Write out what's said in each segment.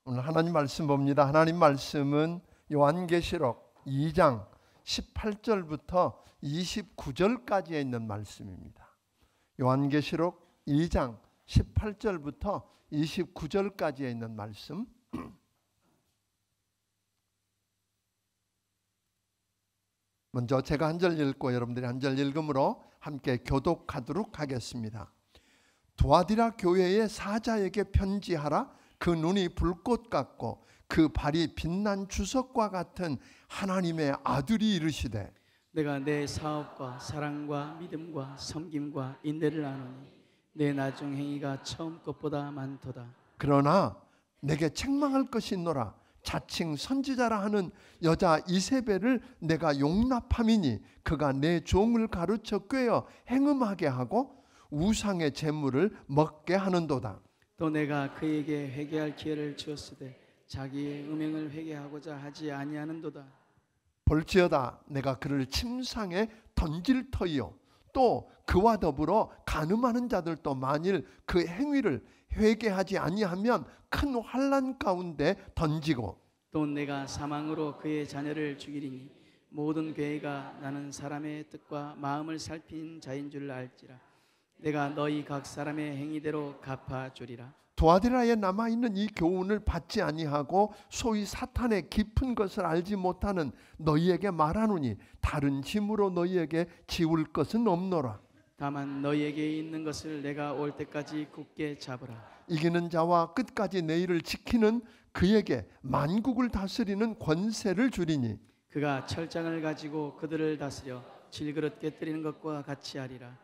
오늘 하나님 말씀 봅니다. 하나님 말씀은 요한계시록 2장 18절부터 29절까지에 있는 말씀입니다. 요한계시록 2장 18절부터 29절까지에 있는 말씀. 먼저 제가 한 절 읽고 여러분들이 한 절 읽음으로 함께 교독하도록 하겠습니다. 두아디라 교회의 사자에게 편지하라. 그 눈이 불꽃 같고 그 발이 빛난 주석과 같은 하나님의 아들이 이르시되, 내가 내 사업과 사랑과 믿음과 섬김과 인내를 아노니 내 나중 행위가 처음 것보다 많도다. 그러나 내게 책망할 것이 있노라. 자칭 선지자라 하는 여자 이세벨을 내가 용납함이니 그가 내 종을 가르쳐 꿰어 행음하게 하고 우상의 제물을 먹게 하는도다. 또 내가 그에게 회개할 기회를 주었으되 자기의 음행을 회개하고자 하지 아니하는도다. 볼지어다 내가 그를 침상에 던질 터이요 또 그와 더불어 간음하는 자들도 만일 그 행위를 회개하지 아니하면 큰 환난 가운데 던지고, 또 내가 사망으로 그의 자녀를 죽이리니 모든 괴가 나는 사람의 뜻과 마음을 살핀 자인 줄 알지라. 내가 너희 각 사람의 행위대로 갚아주리라. 두아디라에 남아있는 이 교훈을 받지 아니하고 소위 사탄의 깊은 것을 알지 못하는 너희에게 말하노니 다른 짐으로 너희에게 지울 것은 없노라. 다만 너희에게 있는 것을 내가 올 때까지 굳게 잡으라. 이기는 자와 끝까지 내 일을 지키는 그에게 만국을 다스리는 권세를 주리니 그가 철장을 가지고 그들을 다스려 질그릇 깨뜨리는 것과 같이 하리라.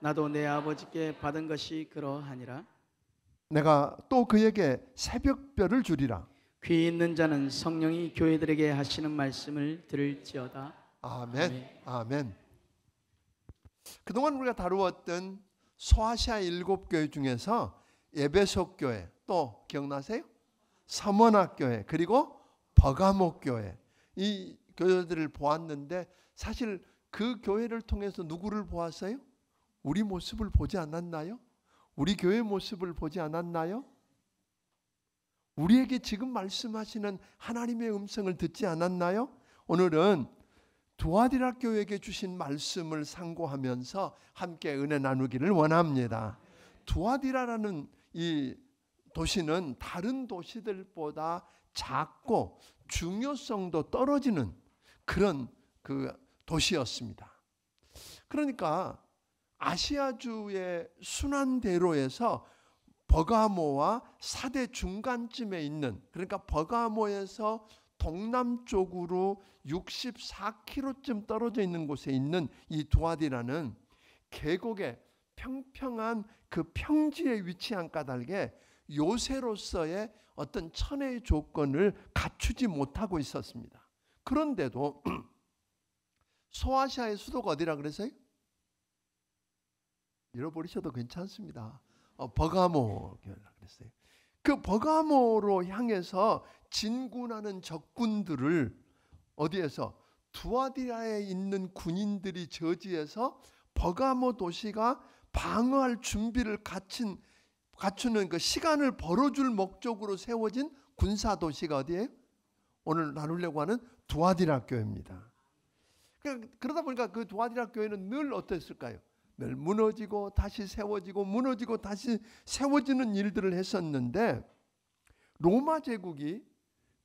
나도 내 아버지께 받은 것이 그러하니라. 내가 또 그에게 새벽별을 주리라. 귀 있는 자는 성령이 교회들에게 하시는 말씀을 들을지어다. 아멘. 아멘. 그동안 우리가 다루었던 소아시아 7교회 중에서 에베소 교회, 또 기억나세요? 서머나 교회, 그리고 버가모 교회, 이 교회들을 보았는데 사실 그 교회를 통해서 누구를 보았어요? 우리 모습을 보지 않았나요? 우리 교회 모습을 보지 않았나요? 우리에게 지금 말씀하시는 하나님의 음성을 듣지 않았나요? 오늘은 두아디라 교회에게 주신 말씀을 상고하면서 함께 은혜 나누기를 원합니다. 두아디라라는 이 도시는 다른 도시들보다 작고 중요성도 떨어지는 그런 그 도시였습니다. 그러니까 아시아주의 순환대로에서 버가모와 사대 중간쯤에 있는, 그러니까 버가모에서 동남쪽으로 64km쯤 떨어져 있는 곳에 있는 이 두아디라는 계곡의 평평한 그 평지에 위치한 까닭에 요새로서의 어떤 천혜의 조건을 갖추지 못하고 있었습니다. 그런데도 소아시아의 수도가 어디라 그랬어요? 잃어버리셔도 괜찮습니다. 버가모 교회라 그랬어요. 그 버가모로 향해서 진군하는 적군들을 어디에서? 두아디라에 있는 군인들이 저지해서 버가모 도시가 방어할 준비를 갖추는 그 시간을 벌어줄 목적으로 세워진 군사 도시가 어디예요? 오늘 나누려고 하는 두아디라 교회입니다. 그러다 보니까 그 두아디라 교회는 늘 어땠을까요? 늘 무너지고 다시 세워지고 무너지고 다시 세워지는 일들을 했었는데, 로마 제국이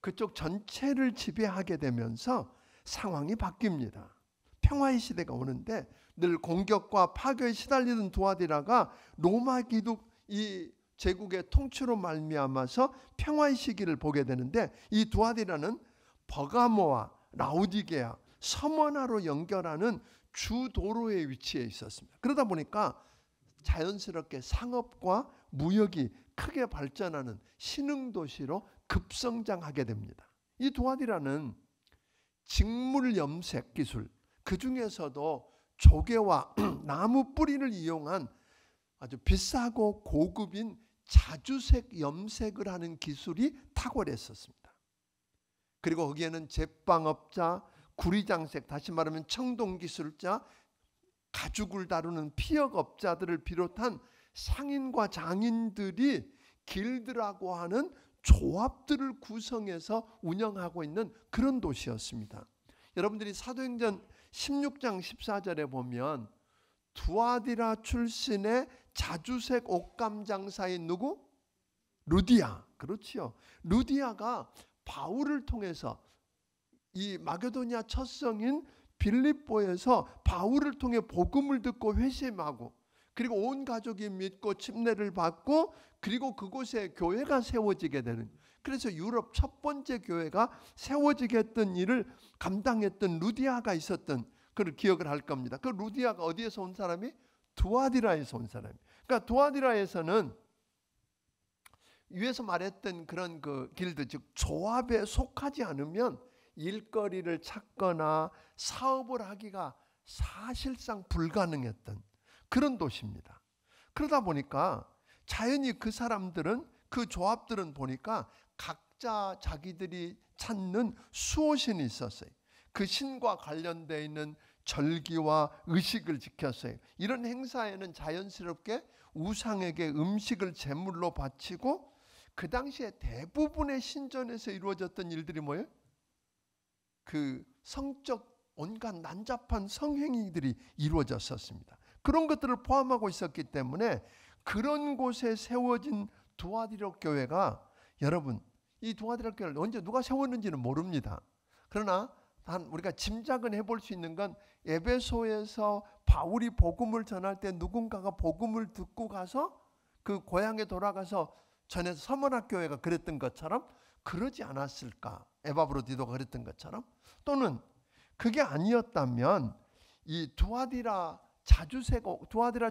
그쪽 전체를 지배하게 되면서 상황이 바뀝니다. 평화의 시대가 오는데 늘 공격과 파괴에 시달리던 두아디라가 로마 기독 이 제국의 통치로 말미암아서 평화의 시기를 보게 되는데, 이 두아디라는 버가모와 라우디게아, 서머나로 연결하는 주 도로에 위치해 있었습니다. 그러다 보니까 자연스럽게 상업과 무역이 크게 발전하는 신흥도시로 급성장하게 됩니다. 이 두아디라는 직물 염색 기술, 그 중에서도 조개와 나무 뿌리를 이용한 아주 비싸고 고급인 자주색 염색을 하는 기술이 탁월했었습니다. 그리고 거기에는 제빵업자, 구리장색, 다시 말하면 청동기술자, 가죽을 다루는 피역업자들을 비롯한 상인과 장인들이 길드라고 하는 조합들을 구성해서 운영하고 있는 그런 도시였습니다. 여러분들이 사도행전 16장 14절에 보면 두아디라 출신의 자주색 옷감 장사인 누구? 루디아. 그렇지요. 루디아가 바울을 통해서 이 마게도니아 첫 성인 빌립보에서 바울을 통해 복음을 듣고 회심하고 그리고 온 가족이 믿고 침례를 받고 그리고 그곳에 교회가 세워지게 되는, 그래서 유럽 첫 번째 교회가 세워지게 했던 일을 감당했던 루디아가 있었던 그걸 기억을 할 겁니다. 그 루디아가 어디에서 온 사람이? 두아디라에서 온 사람이. 그러니까 두아디라에서는 위에서 말했던 그런 그 길드, 즉 조합에 속하지 않으면 일거리를 찾거나 사업을 하기가 사실상 불가능했던 그런 도시입니다. 그러다 보니까 자연히 그 사람들은, 그 조합들은 보니까 각자 자기들이 찾는 수호신이 있었어요. 그 신과 관련되어 있는 절기와 의식을 지켰어요. 이런 행사에는 자연스럽게 우상에게 음식을 제물로 바치고, 그 당시에 대부분의 신전에서 이루어졌던 일들이 뭐예요? 그 성적 온갖 난잡한 성행위들이 이루어졌었습니다. 그런 것들을 포함하고 있었기 때문에 그런 곳에 세워진 두아디라 교회가, 여러분 이 두아디라 교회를 언제 누가 세웠는지는 모릅니다. 그러나 단 우리가 짐작은 해볼 수 있는 건 에베소에서 바울이 복음을 전할 때 누군가가 복음을 듣고 가서 그 고향에 돌아가서 전에서 서문학교회가 그랬던 것처럼 그러지 않았을까? 에바브로디도가 그랬던 것처럼. 또는 그게 아니었다면 이 두아디라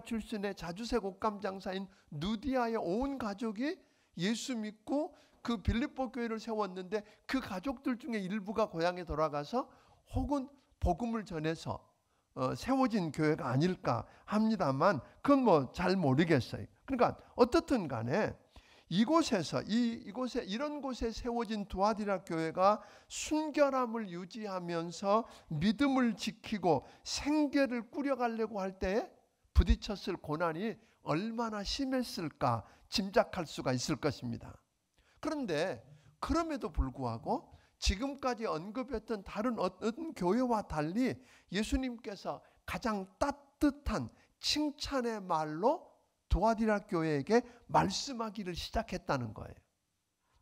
출신의 자주색 옷감 장사인 누디아의 온 가족이 예수 믿고 그 빌립보 교회를 세웠는데 그 가족들 중에 일부가 고향에 돌아가서 혹은 복음을 전해서 세워진 교회가 아닐까 합니다만 그건 뭐 잘 모르겠어요. 그러니까 어떻든 간에 이곳에서 이런 곳에 세워진 두아디라 교회가 순결함을 유지하면서 믿음을 지키고 생계를 꾸려가려고 할 때에 부딪혔을 고난이 얼마나 심했을까 짐작할 수가 있을 것입니다. 그런데 그럼에도 불구하고 지금까지 언급했던 다른 어떤 교회와 달리 예수님께서 가장 따뜻한 칭찬의 말로 두아디라 교회에게 말씀하기를 시작했다는 거예요.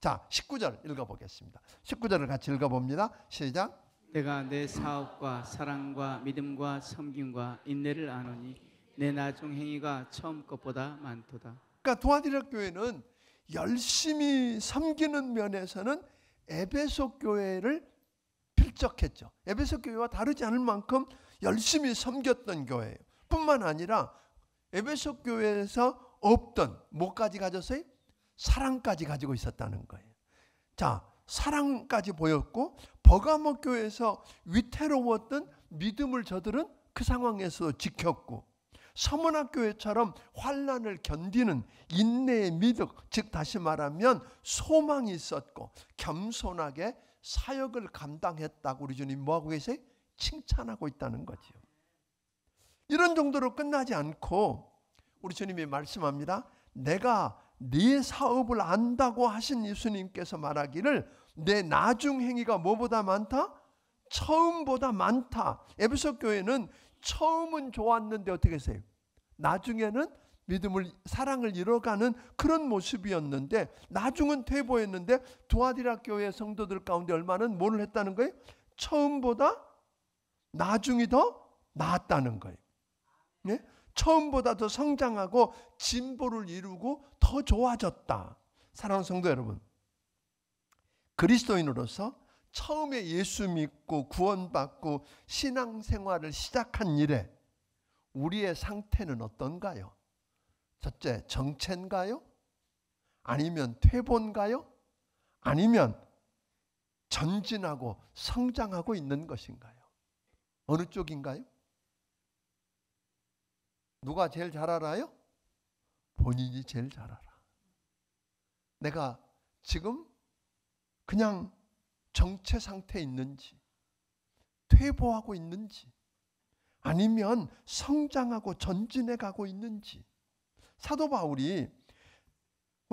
자, 19절 읽어보겠습니다. 19절을 같이 읽어봅니다. 시작. 내가 내 사업과 사랑과 믿음과 섬김과 인내를 아노니 내 나중 행위가 처음 것보다 많도다. 그러니까 두아디라 교회는 열심히 섬기는 면에서는 에베소 교회를 필적했죠. 에베소 교회와 다르지 않을 만큼 열심히 섬겼던 교회예요. 뿐만 아니라 에베소 교회에서 없던 뭐까지 가졌어요? 사랑까지 가지고 있었다는 거예요. 자, 사랑까지 보였고 버가모 교회에서 위태로웠던 믿음을 저들은 그 상황에서 지켰고, 서문학 교회처럼 환난을 견디는 인내의 믿음, 즉 다시 말하면 소망이 있었고 겸손하게 사역을 감당했다고 우리 주님 뭐하고 계세요? 칭찬하고 있다는 거지요. 이런 정도로 끝나지 않고 우리 주님이 말씀합니다. 내가 네 사업을 안다고 하신 예수님께서 말하기를 내 나중 행위가 뭐보다 많다? 처음보다 많다. 에베소 교회는 처음은 좋았는데 어떻게 했어요? 나중에는 믿음을, 사랑을 잃어가는 그런 모습이었는데 나중은 퇴보했는데 두아디라 교회 성도들 가운데 얼마는 뭘 했다는 거예요? 처음보다 나중이 더 나았다는 거예요. 네? 처음보다 더 성장하고 진보를 이루고 더 좋아졌다. 사랑하는 성도 여러분, 그리스도인으로서 처음에 예수 믿고 구원받고 신앙생활을 시작한 이래 우리의 상태는 어떤가요? 첫째, 정체인가요? 아니면 퇴보인가요? 아니면 전진하고 성장하고 있는 것인가요? 어느 쪽인가요? 누가 제일 잘 알아요? 본인이 제일 잘 알아. 내가 지금 그냥 정체 상태에 있는지, 퇴보하고 있는지, 아니면 성장하고 전진해 가고 있는지. 사도 바울이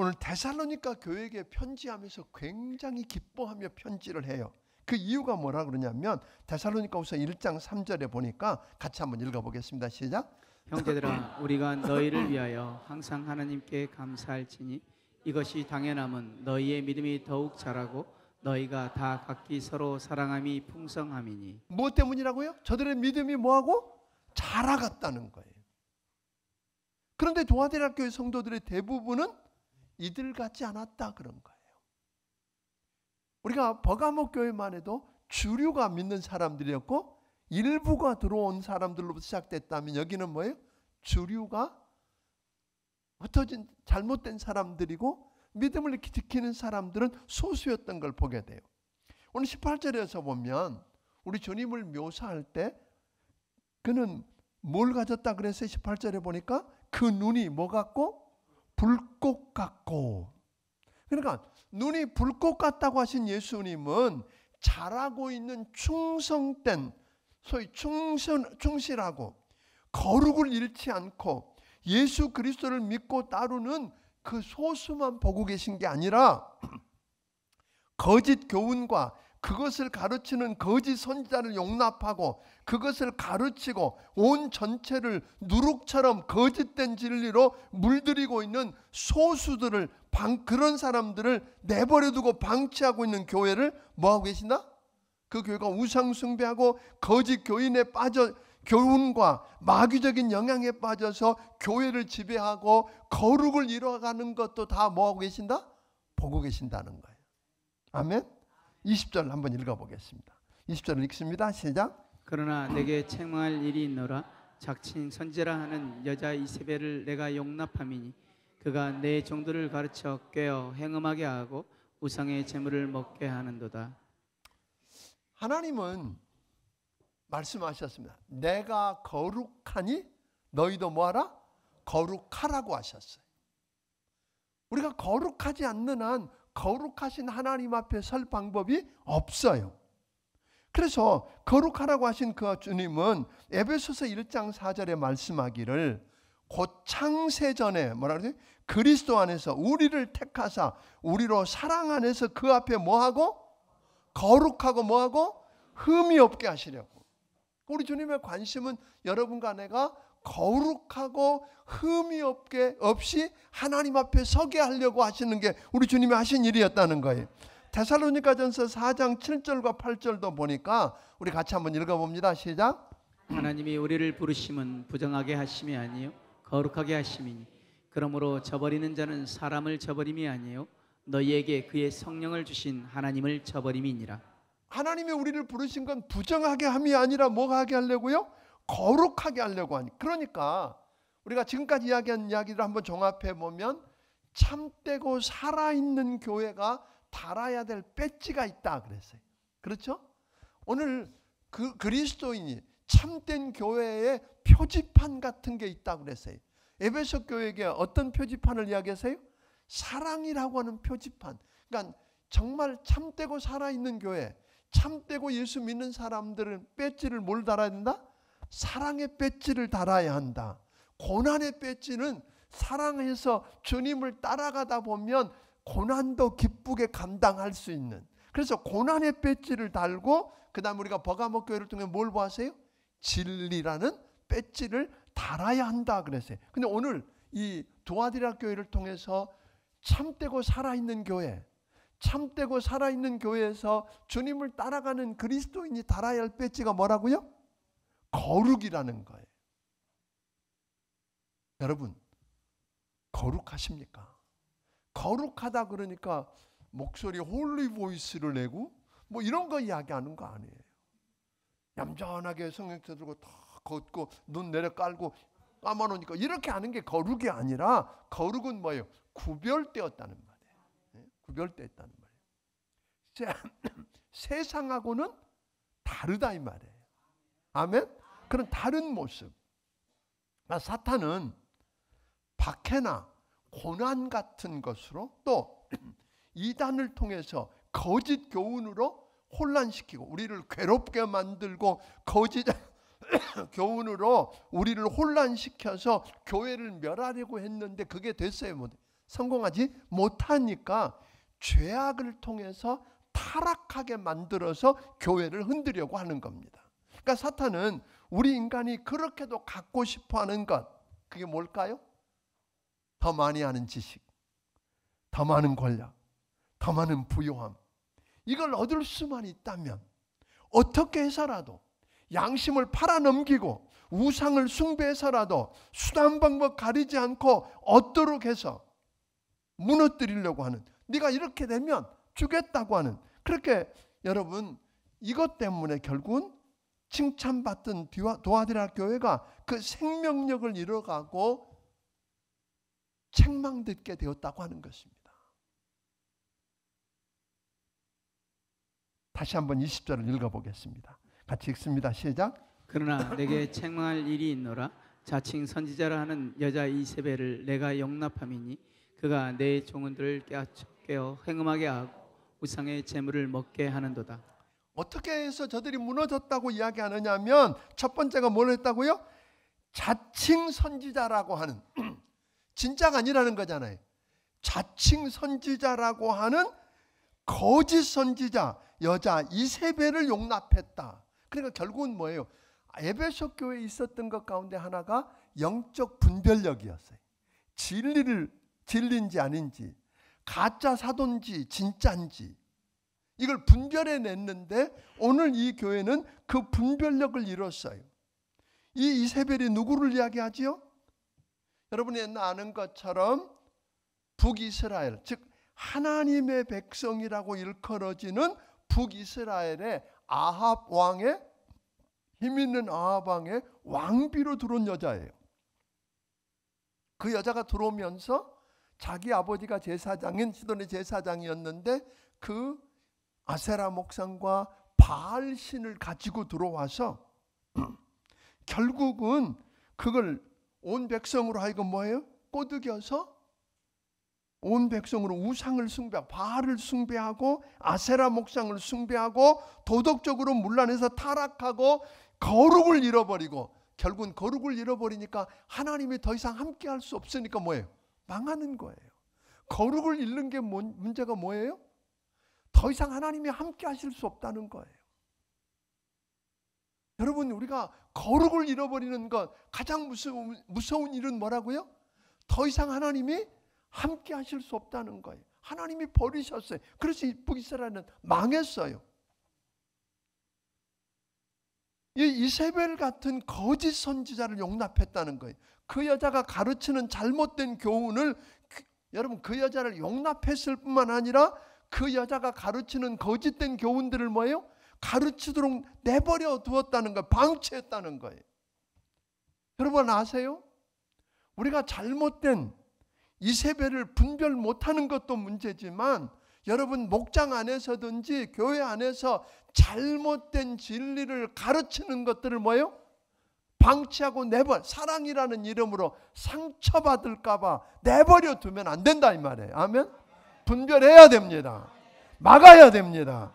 오늘 데살로니가 교회에게 편지하면서 굉장히 기뻐하며 편지를 해요. 그 이유가 뭐라 그러냐면 데살로니가후서 1장 3절에 보니까 같이 한번 읽어보겠습니다. 시작. 형제들아 우리가 너희를 위하여 항상 하나님께 감사할지니 이것이 당연함은 너희의 믿음이 더욱 자라고 너희가 다 각기 서로 사랑함이 풍성함이니. 뭐 때문이라고요? 저들의 믿음이 뭐하고? 자라갔다는 거예요. 그런데 도아디라 교회 성도들의 대부분은 이들 같지 않았다 그런 거예요. 우리가 버가모 교회만 해도 주류가 믿는 사람들이었고 일부가 들어온 사람들로부터 시작됐다면 여기는 뭐예요? 주류가 흩어진 잘못된 사람들이고 믿음을 지키는 사람들은 소수였던 걸 보게 돼요. 오늘 18절에서 보면 우리 주님을 묘사할 때 그는 뭘 가졌다 그랬어요? 18절에 보니까 그 눈이 뭐 같고? 불꽃 같고. 그러니까 눈이 불꽃 같다고 하신 예수님은 잘하고 있는 충성된 소위 충실하고 거룩을 잃지 않고 예수 그리스도를 믿고 따르는 그 소수만 보고 계신 게 아니라 거짓 교훈과 그것을 가르치는 거짓 선지자를 용납하고 그것을 가르치고 온 전체를 누룩처럼 거짓된 진리로 물들이고 있는 소수들을 그런 사람들을 내버려두고 방치하고 있는 교회를 뭐하고 계신다? 그 교회가 우상 숭배하고 거짓 교인에 빠져 교훈과 마귀적인 영향에 빠져서 교회를 지배하고 거룩을 이뤄가는 것도 다 뭐하고 계신다? 보고 계신다는 거예요. 아멘. 20절 한번 읽어보겠습니다. 20절을 읽습니다. 시작. 그러나 내게 책망할 일이 있노라. 작친 선지라 하는 여자 이세벨을 내가 용납함이니 그가 내 종들을 가르쳐 꿰어 행음하게 하고 우상의 제물을 먹게 하는도다. 하나님은 말씀하셨습니다. 내가 거룩하니 너희도 뭐하라? 거룩하라고 하셨어요. 우리가 거룩하지 않는 한 거룩하신 하나님 앞에 설 방법이 없어요. 그래서 거룩하라고 하신 그 주님은 에베소서 1장 4절에 말씀하기를 곧 창세전에 뭐라 그러지? 그리스도 안에서 우리를 택하사 우리로 사랑 안에서 그 앞에 뭐하고? 거룩하고 뭐하고? 흠이 없게 하시려고. 우리 주님의 관심은 여러분과 내가 거룩하고 흠이 없이 하나님 앞에 서게 하려고 하시는 게 우리 주님이 하신 일이었다는 거예요. 데살로니가전서 4장 7절과 8절도 보니까 우리 같이 한번 읽어봅니다. 시작. 하나님이 우리를 부르심은 부정하게 하심이 아니요 거룩하게 하심이니 그러므로 저버리는 자는 사람을 저버림이 아니요 너희에게 그의 성령을 주신 하나님을 저버림이니라. 하나님이 우리를 부르신 건 부정하게 함이 아니라 뭐가 하게 하려고요? 거룩하게 하려고 하니. 그러니까 우리가 지금까지 이야기한 이야기를 한번 종합해 보면 참되고 살아있는 교회가 달아야 될 배지가 있다 그랬어요. 그렇죠? 오늘 그 그리스도인이 참된 교회의 표지판 같은 게 있다 그랬어요. 에베소 교회에게 어떤 표지판을 이야기하세요? 사랑이라고 하는 표지판. 그러니까 정말 참되고 살아있는 교회, 참되고 예수 믿는 사람들은 배지를 뭘 달아야 된다? 사랑의 배지를 달아야 한다. 고난의 배지는 사랑해서 주님을 따라가다 보면 고난도 기쁘게 감당할 수 있는. 그래서 고난의 배지를 달고 그 다음 우리가 버가모 교회를 통해 뭘 보았어요? 진리라는 배지를 달아야 한다 그랬어요. 근데 오늘 이 도아디라 교회를 통해서 참되고 살아있는 교회, 참되고 살아있는 교회에서 주님을 따라가는 그리스도인이 달아야 할 배지가 뭐라고요? 거룩이라는 거예요. 여러분 거룩하십니까? 거룩하다 그러니까 목소리 홀리 보이스를 내고 뭐 이런 거 이야기하는 거 아니에요. 얌전하게 성경책 들고 다 걷고 눈 내려 깔고 까마놓으니까 이렇게 하는 게 거룩이 아니라 거룩은 뭐예요? 구별되었다는 말이에요. 구별되었다는 말이에요. 세상하고는 다르다 이 말이에요. 아멘? 그런 다른 모습. 사탄은 박해나 고난 같은 것으로 또 이단을 통해서 거짓 교훈으로 혼란시키고 우리를 괴롭게 만들고 거짓 교훈으로 우리를 혼란시켜서 교회를 멸하려고 했는데 그게 됐어요. 못. 성공하지 못하니까 죄악을 통해서 타락하게 만들어서 교회를 흔들려고 하는 겁니다. 그러니까 사탄은 우리 인간이 그렇게도 갖고 싶어하는 것, 그게 뭘까요? 더 많이 아는 지식, 더 많은 권력, 더 많은 부요함. 이걸 얻을 수만 있다면 어떻게 해서라도 양심을 팔아넘기고 우상을 숭배해서라도 수단 방법 가리지 않고 얻도록 해서 무너뜨리려고 하는, 네가 이렇게 되면 주겠다고 하는, 그렇게 여러분 이것 때문에 결국은 칭찬받던 도아디라 교회가 그 생명력을 잃어가고 책망듣게 되었다고 하는 것입니다. 다시 한번 20절을 읽어보겠습니다. 같이 읽습니다. 시작. 그러나 내게 책망할 일이 있노라. 자칭 선지자라 하는 여자 이세벨을 내가 용납함이니 그가 내 종들을 깨어 행음하게 하고 우상의 재물을 먹게 하는도다. 어떻게 해서 저들이 무너졌다고 이야기하느냐 하면 첫 번째가 뭘 했다고요? 자칭 선지자라고 하는, 진짜가 아니라는 거잖아요. 자칭 선지자라고 하는 거짓 선지자 여자 이세벨을 용납했다. 그러니까 결국은 뭐예요? 에베소 교회에 있었던 것 가운데 하나가 영적 분별력이었어요. 진리인지 아닌지, 가짜 사도인지 진짜인지 이걸 분별해냈는데 오늘 이 교회는 그 분별력을 잃었어요. 이 이세벨이 누구를 이야기하지요? 여러분이 옛날 아는 것처럼 북이스라엘, 즉 하나님의 백성이라고 일컬어지는 북이스라엘의 아합 왕의, 힘있는 아합 왕의 왕비로 들어온 여자예요. 그 여자가 들어오면서 자기 아버지가 제사장인 시돈의 제사장이었는데 그 아세라 목상과 바알 신을 가지고 들어와서 결국은 그걸 온 백성으로 하여금 뭐예요? 꼬드겨서 온 백성으로 우상을 숭배하고 바알을 숭배하고 아세라 목상을 숭배하고 도덕적으로 문란해서 타락하고 거룩을 잃어버리고, 결국은 거룩을 잃어버리니까 하나님이 더 이상 함께할 수 없으니까 뭐예요? 망하는 거예요. 거룩을 잃는 게 문제가 뭐예요? 더 이상 하나님이 함께 하실 수 없다는 거예요. 여러분, 우리가 거룩을 잃어버리는 것 가장 무서운 일은 뭐라고요? 더 이상 하나님이 함께 하실 수 없다는 거예요. 하나님이 버리셨어요. 그래서 북이스라엘은 망했어요. 이 이세벨 같은 거짓 선지자를 용납했다는 거예요. 그 여자가 가르치는 잘못된 교훈을, 여러분 그 여자를 용납했을 뿐만 아니라 그 여자가 가르치는 거짓된 교훈들을 뭐예요? 가르치도록 내버려 두었다는 거예요. 방치했다는 거예요. 여러분 아세요? 우리가 잘못된 이세벨을 분별 못하는 것도 문제지만 여러분 목장 안에서든지 교회 안에서 잘못된 진리를 가르치는 것들을 뭐예요? 방치하고 사랑이라는 이름으로 상처받을까 봐 내버려 두면 안 된다 이 말이에요. 아멘? 분별해야 됩니다. 막아야 됩니다.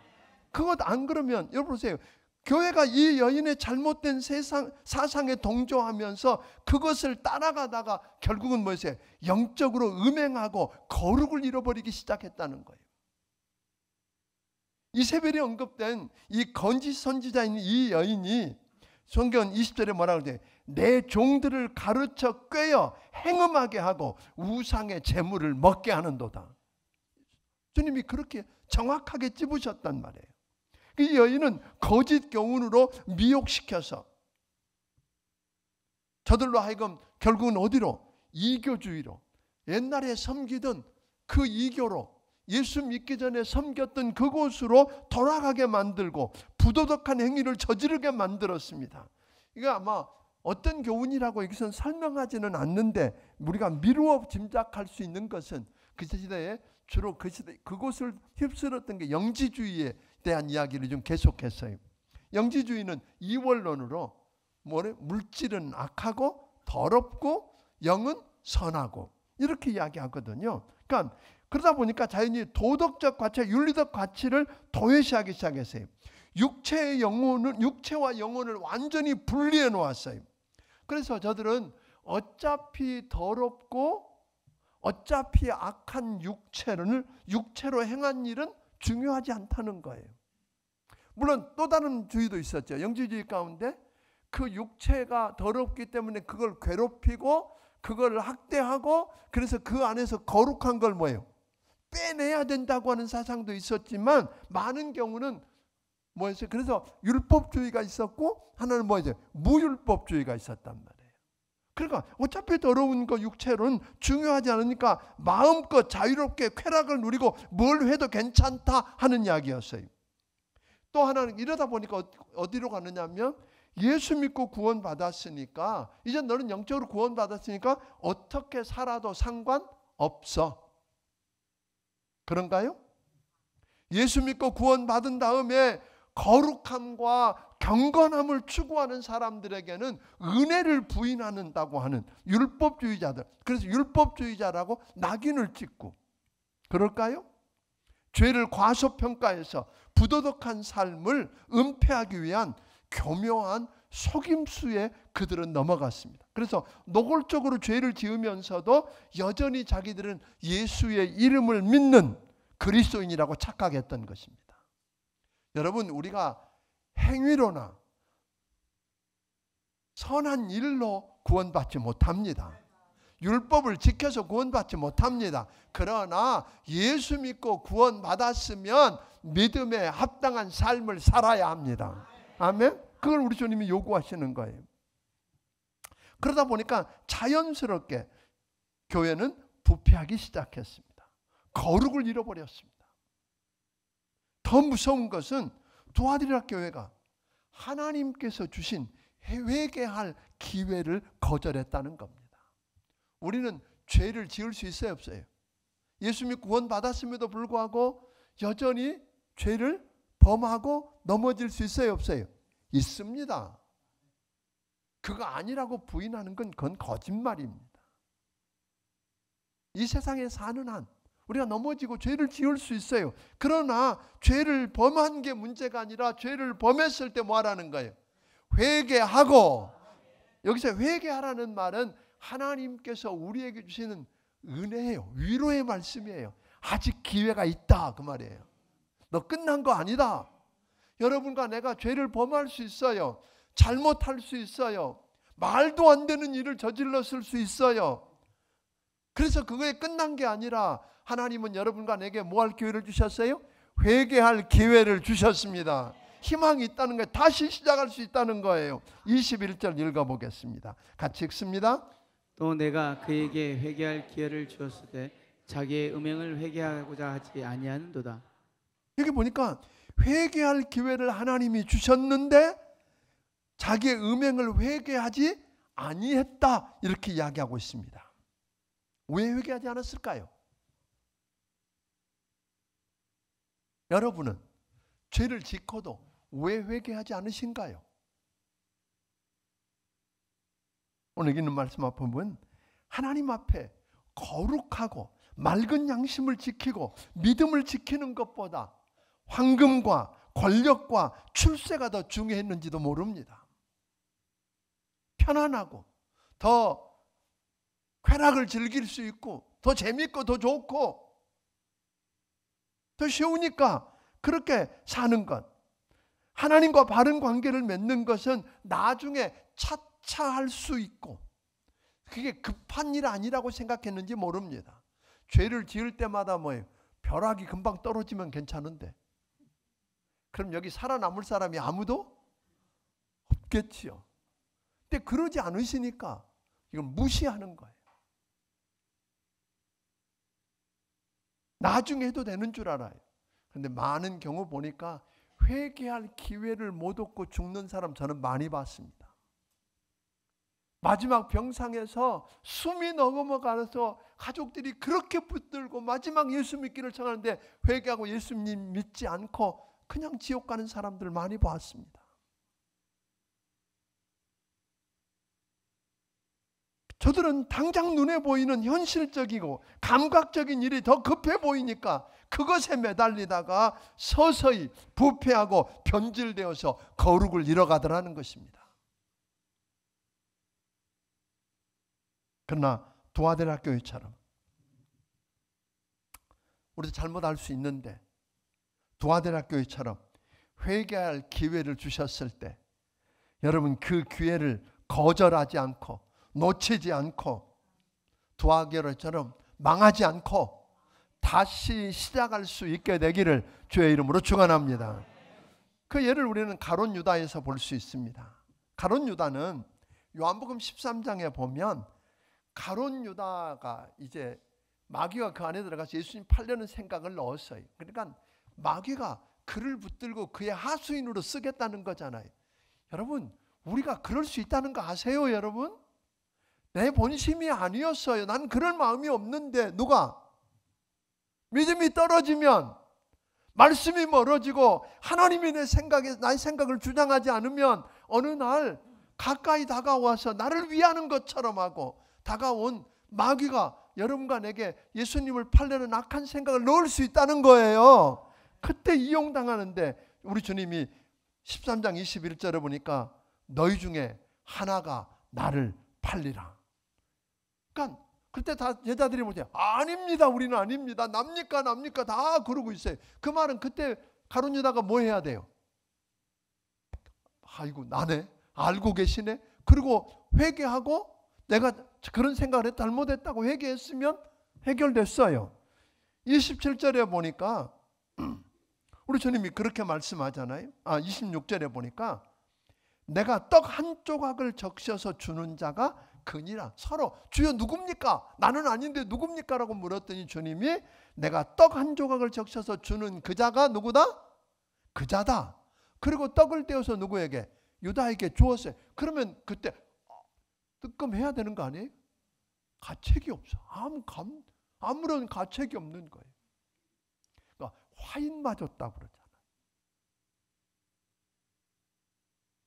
그것 안 그러면 여러분 보세요. 교회가 이 여인의 잘못된 사상에 동조하면서 그것을 따라가다가 결국은 뭐였어요? 영적으로 음행하고 거룩을 잃어버리기 시작했다는 거예요. 이세벨이 언급된 이 거짓 선지자인 이 여인이 성경 20절에 뭐라고 그러죠? 내 종들을 가르쳐 꿰어 행음하게 하고 우상의 재물을 먹게 하는도다. 주님이 그렇게 정확하게 찝으셨단 말이에요. 이 여인은 거짓 교훈으로 미혹시켜서 저들로 하여금 결국은 어디로? 이교주의로, 옛날에 섬기던 그 이교로, 예수 믿기 전에 섬겼던 그곳으로 돌아가게 만들고 부도덕한 행위를 저지르게 만들었습니다. 이거 아마 어떤 교훈이라고 여기서는 설명하지는 않는데 우리가 미루어 짐작할 수 있는 것은 그 시대에 주로 그곳을 휩쓸었던 게 영지주의에 대한 이야기를 좀 계속했어요. 영지주의는 이원론으로 물질은 악하고 더럽고 영은 선하고 이렇게 이야기하거든요. 그러니까 그러다 보니까 자연히 도덕적 가치, 윤리적 가치를 도외시하기 시작했어요. 육체와 영혼을 완전히 분리해 놓았어요. 그래서 저들은 어차피 더럽고 어차피 악한 육체로 행한 일은 중요하지 않다는 거예요. 물론 또 다른 주의도 있었죠. 영지주의 가운데 그 육체가 더럽기 때문에 그걸 괴롭히고 그걸 학대하고 그래서 그 안에서 거룩한 걸 뭐예요? 빼내야 된다고 하는 사상도 있었지만 많은 경우는 뭐였어요? 그래서 율법주의가 있었고 하나는 뭐였어요? 무율법주의가 있었단 말이에요. 그러니까 어차피 더러운 거 육체로는 중요하지 않으니까 마음껏 자유롭게 쾌락을 누리고 뭘 해도 괜찮다 하는 이야기였어요. 또 하나는 이러다 보니까 어디로 가느냐면 예수 믿고 구원받았으니까 이제 너는 영적으로 구원받았으니까 어떻게 살아도 상관없어. 그런가요? 예수 믿고 구원받은 다음에 거룩함과 경건함을 추구하는 사람들에게는 은혜를 부인한다고 하는 율법주의자들, 그래서 율법주의자라고 낙인을 찍고 그럴까요? 죄를 과소평가해서 부도덕한 삶을 은폐하기 위한 교묘한 속임수에 그들은 넘어갔습니다. 그래서 노골적으로 죄를 지으면서도 여전히 자기들은 예수의 이름을 믿는 그리스도인이라고 착각했던 것입니다. 여러분, 우리가 행위로나 선한 일로 구원받지 못합니다. 율법을 지켜서 구원받지 못합니다. 그러나 예수 믿고 구원받았으면 믿음에 합당한 삶을 살아야 합니다. 아멘? 그걸 우리 주님이 요구하시는 거예요. 그러다 보니까 자연스럽게 교회는 부패하기 시작했습니다. 거룩을 잃어버렸습니다. 더 무서운 것은 두아디라 교회가 하나님께서 주신 회개할 기회를 거절했다는 겁니다. 우리는 죄를 지을 수 있어요, 없어요? 예수 믿고 구원받았음에도 불구하고 여전히 죄를 범하고 넘어질 수 있어요, 없어요? 있습니다. 그거 아니라고 부인하는 건 그건 거짓말입니다. 이 세상에 사는 한 우리가 넘어지고 죄를 지을 수 있어요. 그러나 죄를 범한 게 문제가 아니라 죄를 범했을 때 뭐 하라는 거예요? 회개하고. 여기서 회개하라는 말은 하나님께서 우리에게 주시는 은혜예요. 위로의 말씀이에요. 아직 기회가 있다 그 말이에요. 너 끝난 거 아니다. 여러분과 내가 죄를 범할 수 있어요. 잘못할 수 있어요. 말도 안 되는 일을 저질렀을 수 있어요. 그래서 그거에 끝난 게 아니라 하나님은 여러분과 내게 뭐 할 기회를 주셨어요? 회개할 기회를 주셨습니다. 희망이 있다는 거예요. 다시 시작할 수 있다는 거예요. 21절 읽어보겠습니다. 같이 읽습니다. 또 내가 그에게 회개할 기회를 주었을 때 자기의 음행을 회개하고자 하지 아니하는도다. 여기 보니까 회개할 기회를 하나님이 주셨는데 자기의 음행을 회개하지 아니했다 이렇게 이야기하고 있습니다. 왜 회개하지 않았을까요? 여러분은 죄를 짓고도 왜 회개하지 않으신가요? 오늘 있는 말씀 앞에 보면 하나님 앞에 거룩하고 맑은 양심을 지키고 믿음을 지키는 것보다 황금과 권력과 출세가 더 중요했는지도 모릅니다. 편안하고 더 쾌락을 즐길 수 있고 더 재밌고 더 좋고 더 쉬우니까 그렇게 사는 것, 하나님과 바른 관계를 맺는 것은 나중에 차차 할 수 있고 그게 급한 일 아니라고 생각했는지 모릅니다. 죄를 지을 때마다 뭐예요? 벼락이 금방 떨어지면 괜찮은데 그럼 여기 살아남을 사람이 아무도 없겠지요. 근데 그러지 않으시니까 이건 무시하는 거예요. 나중에 해도 되는 줄 알아요. 그런데 많은 경우 보니까 회개할 기회를 못 얻고 죽는 사람 저는 많이 봤습니다. 마지막 병상에서 숨이 넘어가서 가족들이 그렇게 붙들고 마지막 예수 믿기를 청하는데 회개하고 예수님 믿지 않고 그냥 지옥 가는 사람들 많이 봤습니다. 저들은 당장 눈에 보이는 현실적이고 감각적인 일이 더 급해 보이니까 그것에 매달리다가 서서히 부패하고 변질되어서 거룩을 잃어가더라는 것입니다. 그러나 두아디라 교회처럼 우리도 잘못할 수 있는데 두아대락교회처럼 회개할 기회를 주셨을 때 여러분 그 기회를 거절하지 않고 놓치지 않고 두아교회처럼 망하지 않고 다시 시작할 수 있게 되기를 주의 이름으로 축원합니다. 그 예를 우리는 가룟 유다에서 볼 수 있습니다. 가룟 유다는 요한복음 13장에 보면 가룟 유다가 이제 마귀가 그 안에 들어가서 예수님 팔려는 생각을 넣었어요. 그러니까 마귀가 그를 붙들고 그의 하수인으로 쓰겠다는 거잖아요. 여러분 우리가 그럴 수 있다는 거 아세요 여러분? 내 본심이 아니었어요. 난 그럴 마음이 없는데 누가? 믿음이 떨어지면 말씀이 멀어지고 하나님이 나의 생각을 주장하지 않으면 어느 날 가까이 다가와서 나를 위하는 것처럼 하고 다가온 마귀가 여러분과 내게 예수님을 팔려는 악한 생각을 넣을 수 있다는 거예요. 그때 이용당하는데 우리 주님이 13장 21절에 보니까 너희 중에 하나가 나를 팔리라. 그러니까 그때 다 제자들이 뭐냐? 아닙니다. 우리는 아닙니다. 납니까 다 그러고 있어요. 그 말은 그때 가룟 유다가 뭐 해야 돼요? 아이고 나네. 알고 계시네. 그리고 회개하고 내가 그런 생각을 잘못했다고 회개했으면 해결됐어요. 27절에 보니까 우리 주님이 그렇게 말씀하잖아요. 26절에 보니까 내가 떡 한 조각을 적셔서 주는 자가 그니라. 서로 주여 누굽니까? 나는 아닌데 누굽니까? 라고 물었더니 주님이 내가 떡 한 조각을 적셔서 주는 그 자가 누구다? 그 자다. 그리고 떡을 떼어서 누구에게? 유다에게 주었어요. 그러면 그때 뜨끔해야 되는 거 아니에요? 가책이 없어. 아무런 가책이 없는 거예요. 그러니까 화인 맞았다 그러잖아.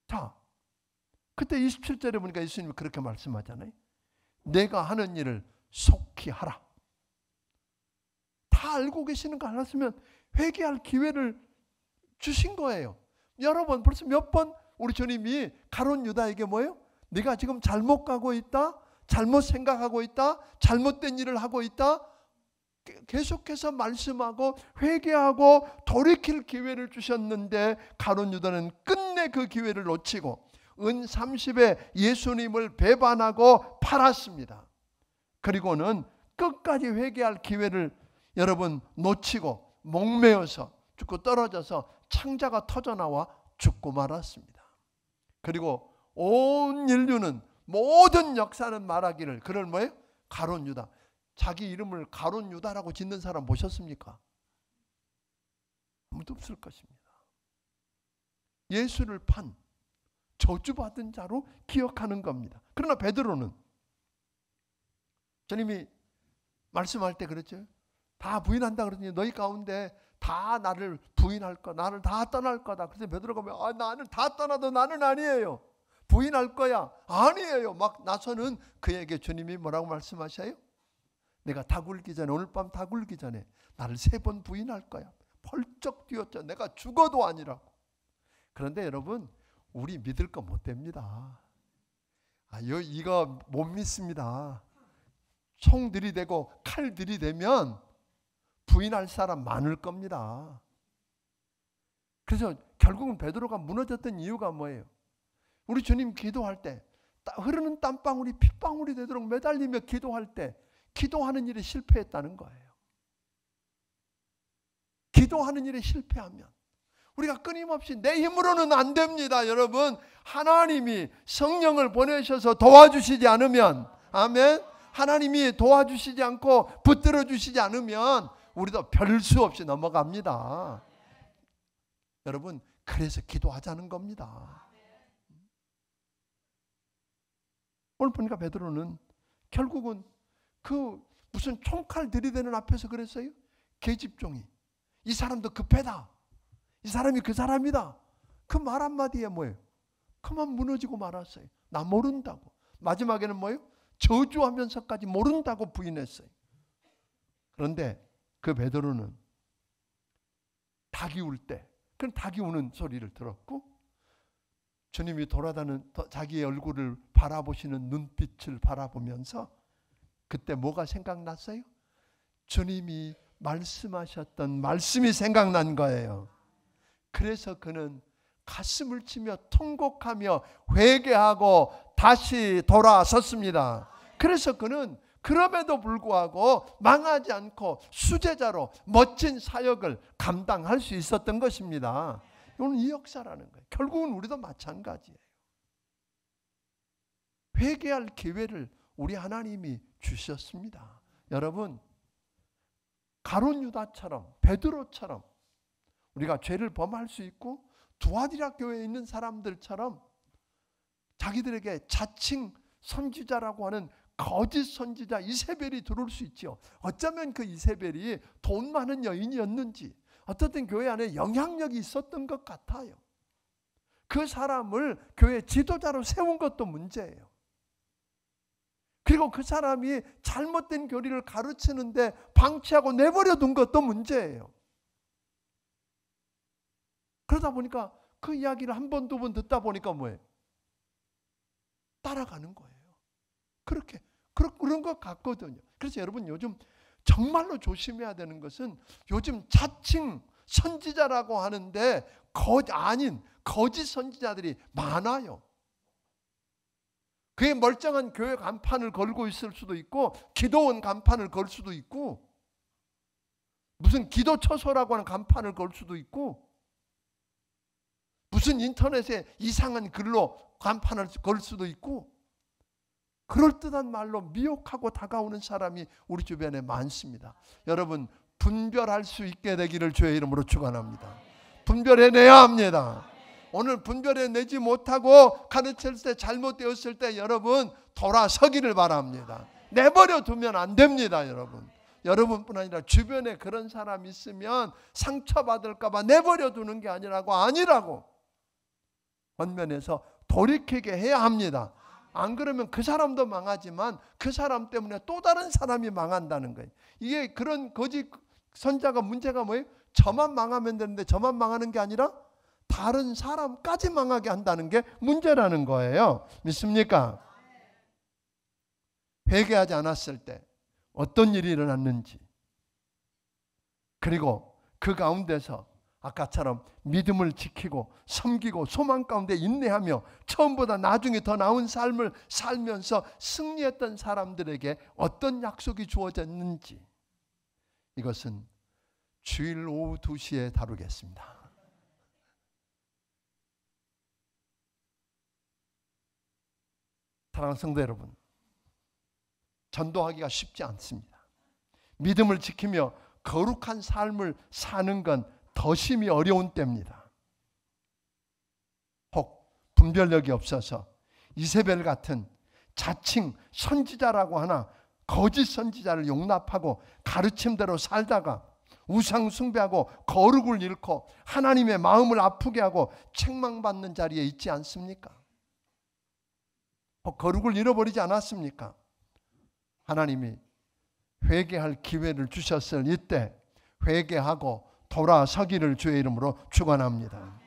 자, 그때 27절에 보니까 예수님이 그렇게 말씀하잖아요. 내가 하는 일을 속히 하라. 다 알고 계시는 거 알았으면 회개할 기회를 주신 거예요. 여러 번 벌써 몇 번 우리 주님이 가룟 유다에게 뭐예요? 네가 지금 잘못 가고 있다. 잘못 생각하고 있다. 잘못된 일을 하고 있다. 계속해서 말씀하고 회개하고 돌이킬 기회를 주셨는데 가룟 유다는 끝내 그 기회를 놓치고 은 30에 예수님을 배반하고 팔았습니다. 그리고는 끝까지 회개할 기회를 여러분 놓치고 목매어서 죽고 떨어져서 창자가 터져나와 죽고 말았습니다. 그리고 온 인류는 모든 역사는 말하기를 그를 뭐예요? 가룟 유다. 자기 이름을 가룟 유다라고 짓는 사람 보셨습니까? 아무도 없을 것입니다. 예수를 판 저주받은 자로 기억하는 겁니다. 그러나 베드로는 주님이 말씀할 때 그랬죠. 다 부인한다 그러더니 너희 가운데 다 나를 부인할 거다. 나를 다 떠날 거다. 그래서 베드로가 나는 다 떠나도 나는 아니에요. 부인할 거야. 아니에요. 막 나서는 그에게 주님이 뭐라고 말씀하셔요? 내가 다 굴기 전에 오늘 밤 다 굴기 전에 나를 3번 부인할 거야. 펄쩍 뛰었죠. 내가 죽어도 아니라고. 그런데 여러분 우리 믿을 거 못 됩니다. 이거 못 믿습니다. 총 들이대고 칼 들이대면 부인할 사람 많을 겁니다. 그래서 결국은 베드로가 무너졌던 이유가 뭐예요? 우리 주님 기도할 때 흐르는 땀방울이 핏방울이 되도록 매달리며 기도할 때 기도하는 일에 실패했다는 거예요. 기도하는 일에 실패하면 우리가 끊임없이 내 힘으로는 안 됩니다. 여러분 하나님이 성령을 보내셔서 도와주시지 않으면 아멘. 하나님이 도와주시지 않고 붙들어 주시지 않으면 우리도 별 수 없이 넘어갑니다. 여러분 그래서 기도하자는 겁니다. 오늘 보니까 베드로는 결국은 그 무슨 총칼 들이대는 앞에서 그랬어요. 계집종이 이 사람도 급하다. 이 사람이 그 사람이다. 그 말 한마디에 뭐예요? 그만 무너지고 말았어요. 나 모른다고. 마지막에는 뭐예요? 저주하면서까지 모른다고 부인했어요. 그런데 그 베드로는 닭이 울 때, 그 닭이 우는 소리를 들었고 주님이 돌아다니는 자기의 얼굴을 바라보시는 눈빛을 바라보면서 그때 뭐가 생각났어요? 주님이 말씀하셨던 말씀이 생각난 거예요. 그래서 그는 가슴을 치며 통곡하며 회개하고 다시 돌아섰습니다. 그래서 그는 그럼에도 불구하고 망하지 않고 수제자로 멋진 사역을 감당할 수 있었던 것입니다. 이건 이 역사라는 거예요. 결국은 우리도 마찬가지예요. 회개할 기회를 우리 하나님이 주셨습니다. 여러분, 가룟 유다처럼 베드로처럼 우리가 죄를 범할 수 있고 두아디라 교회에 있는 사람들처럼 자기들에게 자칭 선지자라고 하는 거짓 선지자 이세벨이 들어올 수 있죠. 어쩌면 그 이세벨이 돈 많은 여인이었는지 어떻든 교회 안에 영향력이 있었던 것 같아요. 그 사람을 교회 지도자로 세운 것도 문제예요. 그리고 그 사람이 잘못된 교리를 가르치는데 방치하고 내버려 둔 것도 문제예요. 그러다 보니까 그 이야기를 한 번, 두 번 듣다 보니까 뭐예요? 따라가는 거예요. 그런 것 같거든요. 그래서 여러분 요즘 정말로 조심해야 되는 것은 요즘 자칭 선지자라고 하는데 아닌 거짓 선지자들이 많아요. 그게 멀쩡한 교회 간판을 걸고 있을 수도 있고 기도원 간판을 걸 수도 있고 무슨 기도처소라고 하는 간판을 걸 수도 있고 무슨 인터넷에 이상한 글로 간판을 걸 수도 있고 그럴듯한 말로 미혹하고 다가오는 사람이 우리 주변에 많습니다. 여러분 분별할 수 있게 되기를 주의 이름으로 축원합니다. 분별해내야 합니다. 오늘 분별해내지 못하고 가르칠 때 잘못되었을 때 여러분 돌아서기를 바랍니다. 내버려 두면 안 됩니다. 여러분뿐 아니라 주변에 그런 사람이 있으면 상처받을까 봐 내버려 두는 게 아니라고 원면에서 돌이키게 해야 합니다. 안 그러면 그 사람도 망하지만 그 사람 때문에 또 다른 사람이 망한다는 거예요. 이게 그런 거짓 선자가 문제가 뭐예요? 저만 망하면 되는데 저만 망하는 게 아니라 다른 사람까지 망하게 한다는 게 문제라는 거예요. 믿습니까? 회개하지 않았을 때 어떤 일이 일어났는지 그리고 그 가운데서 아까처럼 믿음을 지키고 섬기고 소망 가운데 인내하며 처음보다 나중에 더 나은 삶을 살면서 승리했던 사람들에게 어떤 약속이 주어졌는지 이것은 주일 오후 2시에 다루겠습니다. 사랑하는 성도 여러분, 전도하기가 쉽지 않습니다. 믿음을 지키며 거룩한 삶을 사는 건 더 심히 어려운 때입니다. 혹 분별력이 없어서 이세벨 같은 자칭 선지자라고 하나 거짓 선지자를 용납하고 가르침대로 살다가 우상 숭배하고 거룩을 잃고 하나님의 마음을 아프게 하고 책망받는 자리에 있지 않습니까? 혹 거룩을 잃어버리지 않았습니까? 하나님이 회개할 기회를 주셨을 이때 회개하고 돌아서기를 주의 이름으로 축원합니다.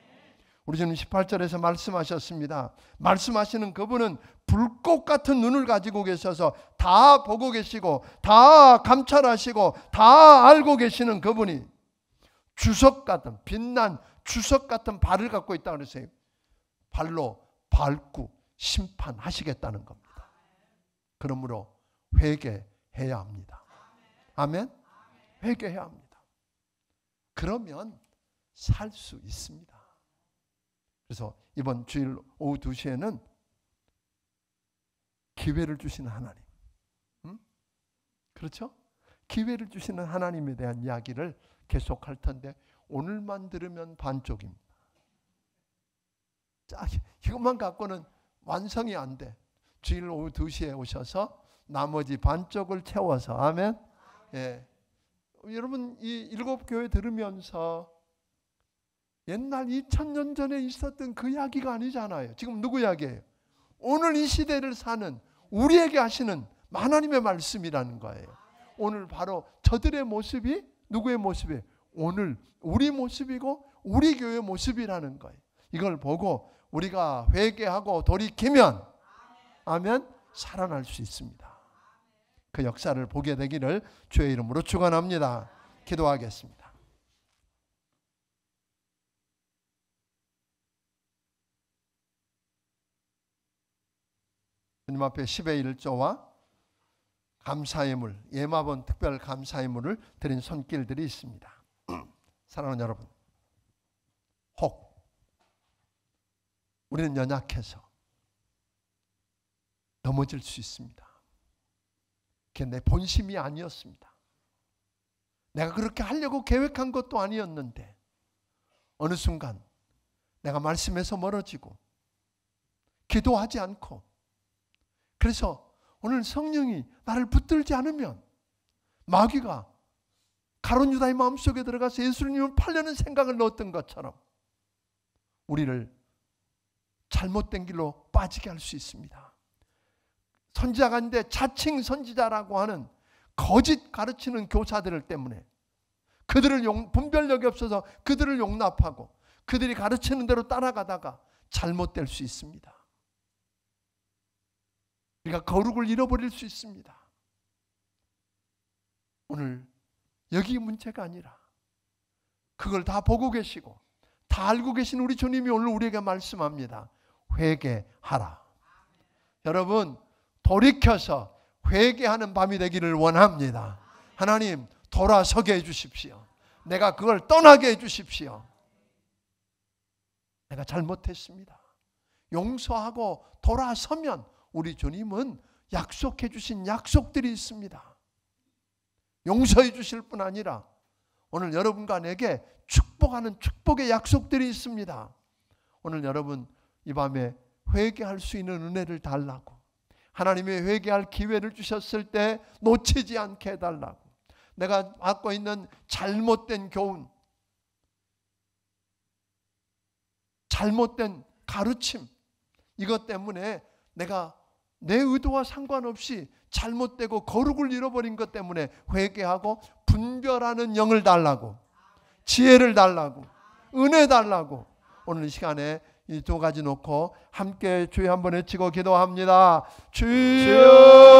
우리 주님 18절에서 말씀하셨습니다. 말씀하시는 그분은 불꽃 같은 눈을 가지고 계셔서 다 보고 계시고 다 감찰하시고 다 알고 계시는 그분이 주석 같은 빛난 주석 같은 발을 갖고 있다고 그랬어요. 발로 밟고 심판하시겠다는 겁니다. 그러므로 회개해야 합니다. 아멘? 회개해야 합니다. 그러면 살 수 있습니다. 그래서 이번 주일 오후 2시에는 기회를 주시는 하나님, 그렇죠? 기회를 주시는 하나님에 대한 이야기를 계속할 텐데 오늘만 들으면 반쪽입니다. 이것만 갖고는 완성이 안 돼. 주일 오후 2시에 오셔서 나머지 반쪽을 채워서 아멘. 예. 여러분 이 7교회 들으면서 옛날 2000년 전에 있었던 그 이야기가 아니잖아요. 지금 누구 이야기예요? 오늘 이 시대를 사는 우리에게 하시는 하나님의 말씀이라는 거예요. 오늘 바로 저들의 모습이 누구의 모습이에요? 오늘 우리 모습이고 우리 교회의 모습이라는 거예요. 이걸 보고 우리가 회개하고 돌이키면 아멘 살아날 수 있습니다. 그 역사를 보게 되기를 주의 이름으로 축원합니다. 기도하겠습니다. 주님 앞에 10의 1조와 감사의 물, 예마본 특별 감사의 물을 드린 손길들이 있습니다. 사랑하는 여러분, 혹 우리는 연약해서 넘어질 수 있습니다. 그게 내 본심이 아니었습니다. 내가 그렇게 하려고 계획한 것도 아니었는데 어느 순간 내가 말씀에서 멀어지고 기도하지 않고, 그래서 오늘 성령이 나를 붙들지 않으면 마귀가 가룟 유다의 마음속에 들어가서 예수님을 팔려는 생각을 넣었던 것처럼 우리를 잘못된 길로 빠지게 할 수 있습니다. 선지자가 있는데 자칭 선지자라고 하는 거짓 가르치는 교사들 때문에 그들을 분별력이 없어서 그들을 용납하고 그들이 가르치는 대로 따라가다가 잘못될 수 있습니다. 우리가 거룩을 잃어버릴 수 있습니다. 오늘 여기 문제가 아니라 그걸 다 보고 계시고 다 알고 계신 우리 주님이 오늘 우리에게 말씀합니다. 회개하라. 여러분, 돌이켜서 회개하는 밤이 되기를 원합니다. 하나님, 돌아서게 해주십시오. 내가 그걸 떠나게 해주십시오. 내가 잘못했습니다. 용서하고 돌아서면 우리 주님은 약속해 주신 약속들이 있습니다. 용서해 주실 뿐 아니라 오늘 여러분과 내게 축복하는 축복의 약속들이 있습니다. 오늘 여러분 이 밤에 회개할 수 있는 은혜를 달라고, 하나님이 회개할 기회를 주셨을 때 놓치지 않게 해달라고, 내가 갖고 있는 잘못된 교훈, 잘못된 가르침, 이것 때문에 내가 내 의도와 상관없이 잘못되고 거룩을 잃어버린 것 때문에 회개하고 분별하는 영을 달라고, 지혜를 달라고, 은혜 달라고, 오늘 이 시간에 이 두 가지 놓고 함께 주여 한번 외치고 기도합니다. 주여